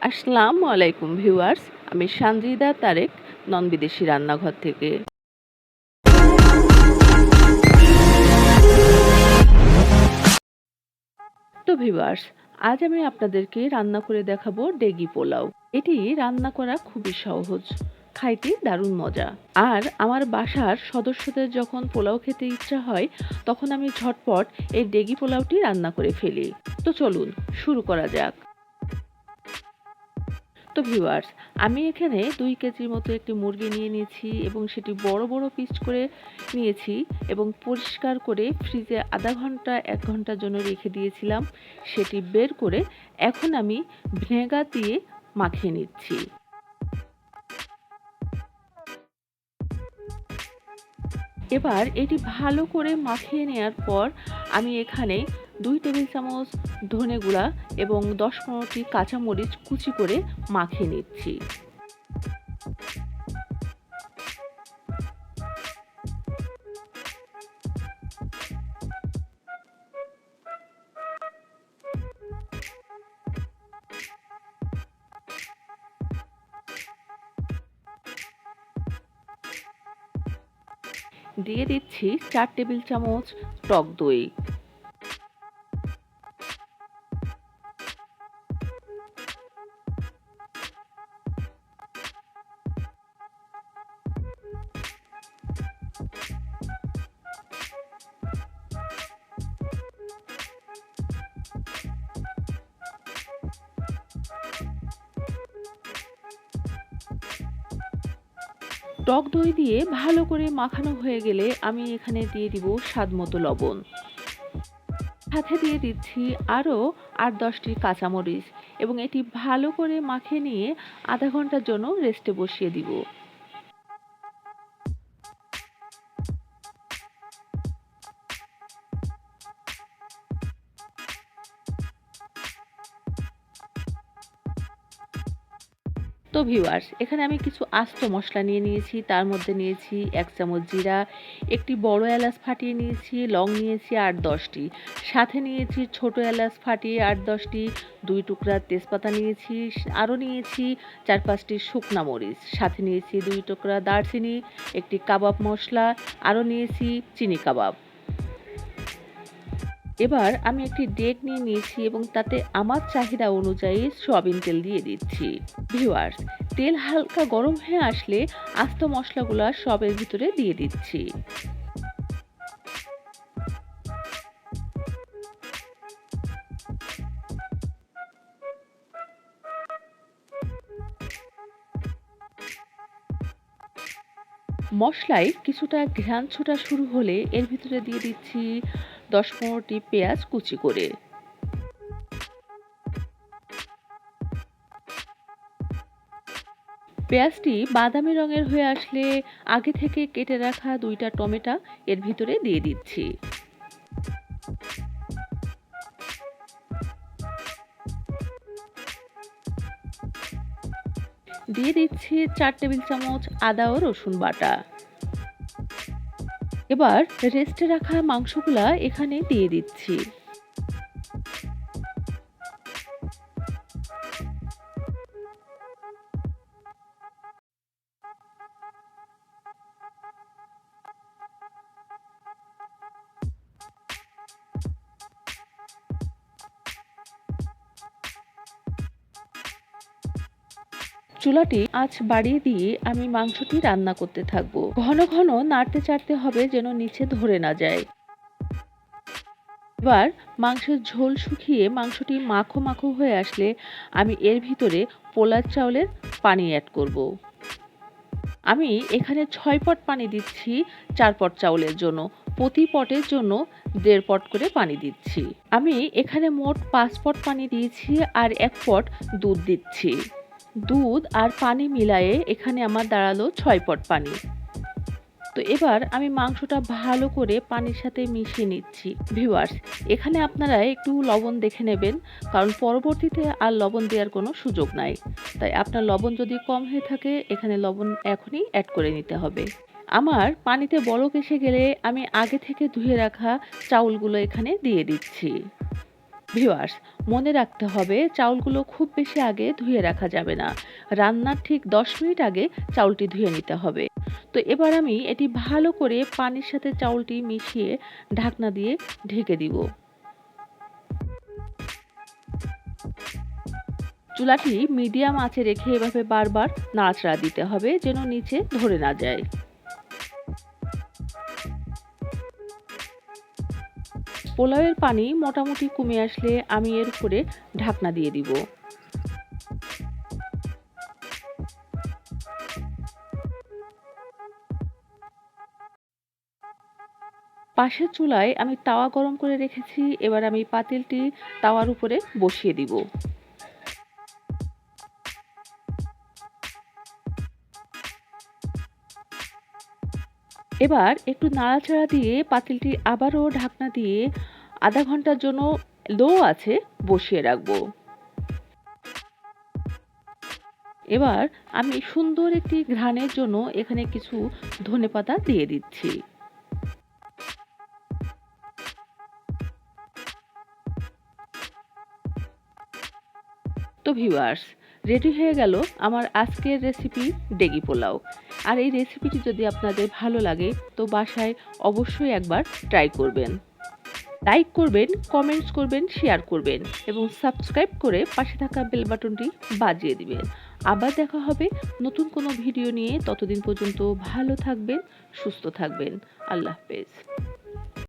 আসসালামু আলাইকুম ভিউয়ার্স, আমি সানজিদা তারেক নন বিদেশি রান্নাঘর থেকে। তো ভিউয়ার্স, আজ আমি আপনাদেরকে রান্না করে দেখাবো ডেগি পোলাও। এটি রান্না করা খুবই সহজ, খাইতে দারুণ মজা। আর আমার বাসার সদস্যদের যখন পোলাও খেতে ইচ্ছা হয় তখন আমি ঝটপট এই ডেগি পোলাওটি রান্না করে ফেলি। তো চলুন শুরু করা যাক। তো ভিউয়ার্স, আমি এখানে 2 কেজির মতো একটি মুরগি নিয়ে নিয়েছি এবং সেটি বড় বড় পিস করে নিয়েছি এবং পরিষ্কার করে ফ্রিজে আধা ঘন্টা 1 ঘন্টার জন্য রেখে দিয়েছিলাম। সেটি বের করে এখন আমি ভিনেগার দিয়ে মাখিয়ে নিচ্ছি। এবার এটি ভালো করে মাখিয়ে নেওয়ার পর আমি এখানে 2 টেবিল চামচ ধনে গুঁড়া এবং 10-15টি কাঁচামরিচ কুচি করে মাখিয়ে নিচ্ছি। দিয়ে দিচ্ছি 4 টেবিল চামচ টক দই। টক দই দিয়ে ভালো করে মাখানো হয়ে গেলে আমি এখানে দিয়ে দিব স্বাদমতো লবণ। সাথে দিয়ে দিচ্ছি আরও 8-10টি কাঁচামরিচ এবং এটি ভালো করে মাখিয়ে নিয়ে আধা ঘন্টার জন্য রেস্টে বসিয়ে দিব। তো ভিউয়ার্স, এখানে আমি কিছু আস্ত মশলা নিয়ে নিয়েছি। তার মধ্যে নিয়েছি 1 চামচ জিরা, একটি বড় এলাচ ফাটিয়ে নিয়েছি, লং নিয়েছি 8-10টি, সাথে নিয়েছি ছোট এলাচ ফাটিয়ে 8-10টি, 2 টুকরা তেজপাতা নিয়েছি, আরও নিয়েছি 4-5টি শুকনা মরিচ, সাথে নিয়েছি 2 টুকরা দারচিনি, একটি কাবাব মশলা, আরও নিয়েছি চিনি কাবাব। এবার আমি একটি ডেক নিয়ে নিয়েছি এবং তাতে আমার চাহিদা অনুযায়ী সয়াবিন তেল দিয়ে দিচ্ছি। ভিউয়ার্স, তেল হালকা গরম হয়ে আসলে আস্ত মশলাগুলো সবের ভিতরে দিয়ে দিচ্ছি। মশলায় কিছুটা ঘ্রাণ ছোটা শুরু হলে এর ভিতরে দিয়ে দিচ্ছি 10-15টি পেঁয়াজ কুচি করে। পেঁয়াজটি বাদামি রঙের হয়ে আসলে আগে থেকে কেটে রাখা 2টা টমেটো এর ভিতরে দিয়ে দিচ্ছি। দিয়ে দিচ্ছি 4 টেবিল চামচ আদা ও রসুন বাটা। এবার রেস্টে রাখা মাংসগুলা এখানে দিয়ে দিচ্ছি। চুলাটি আঁচ বাড়িয়ে দিয়ে আমি মাংসটি রান্না করতে থাকবো। ঘন ঘন নাড়তে চাড়তে হবে যেন নিচে ধরে না যায়। এবার মাংসের ঝোল শুকিয়ে মাংসটি মাখো মাখো হয়ে আসলে আমি এর ভিতরে পোলার চাউলের পানি অ্যাড করব। আমি এখানে 6 পট পানি দিচ্ছি 4 পট চাউলের জন্য। প্রতি পটের জন্য 1.5 পট করে পানি দিচ্ছি। আমি এখানে মোট 5 পট পানি দিয়েছি আর 1 পট দুধ দিচ্ছি। দুধ আর পানি মিলায়ে এখানে আমার দাঁড়ালো 6 পট পানি। তো এবার আমি মাংসটা ভালো করে পানির সাথে মিশিয়ে নিচ্ছি। ভিউয়ার্স, এখানে আপনারা একটু লবণ দেখে নেবেন, কারণ পরবর্তীতে আর লবণ দেওয়ার কোনো সুযোগ নাই। তাই আপনার লবণ যদি কম হয়ে থাকে এখানে লবণ এখনই অ্যাড করে নিতে হবে। আমার পানিতে বলক এসে গেলে আমি আগে থেকে ধুয়ে রাখা চাউলগুলো এখানে দিয়ে দিচ্ছি। ভিউয়ার্স, মনে রাখতে হবে চাউলগুলো খুব বেশি আগে ধুয়ে রাখা যাবে না। রান্নার ঠিক ১০ মিনিট আগে চাউলটি ধুয়ে নিতে হবে। তো এবার আমি এটি ভালো করে পানির সাথে চাউলটি মিশিয়ে ঢাকনা দিয়ে ঢেকে দিব। চুলাটি মিডিয়াম আঁচে রেখে এভাবে বারবার নাড়াচাড়া দিতে হবে যেন নিচে ধরে না যায়। পোলাওয়ের পানি মোটামুটি কমে আসলে আমি এর উপরে ঢাকনা দিয়ে দিব। পাশের চুলায় আমি তাওয়া গরম করে রেখেছি। এবার আমি পাতিলটি তাওয়ার উপরে বসিয়ে দিব। এবার একটু নাড়াচাড়া দিয়ে পাতিলটি আবারও ঢাকনা দিয়ে আধা ঘন্টার জন্য লো আছে বসিয়ে রাখবো। এবার আমি সুন্দর একটি ঘ্রাণের জন্য এখানে কিছু ধনেপাতা দিয়ে দিচ্ছি। তো ভিউয়ার্স, রেডি হয়ে গেল আমার আজকের রেসিপি ডেগি পোলাও। আর এই রেসিপিটি যদি আপনাদের ভালো লাগে তো বাসায় অবশ্যই একবার ট্রাই করবেন। লাইক করবেন, কমেন্টস করবেন, শেয়ার করবেন এবং সাবস্ক্রাইব করে পাশে থাকা বেল বাটনটি বাজিয়ে দিবেন। আবার দেখা হবে নতুন কোনো ভিডিও নিয়ে। ততদিন পর্যন্ত ভালো থাকবেন, সুস্থ থাকবেন। আল্লাহ হাফেজ।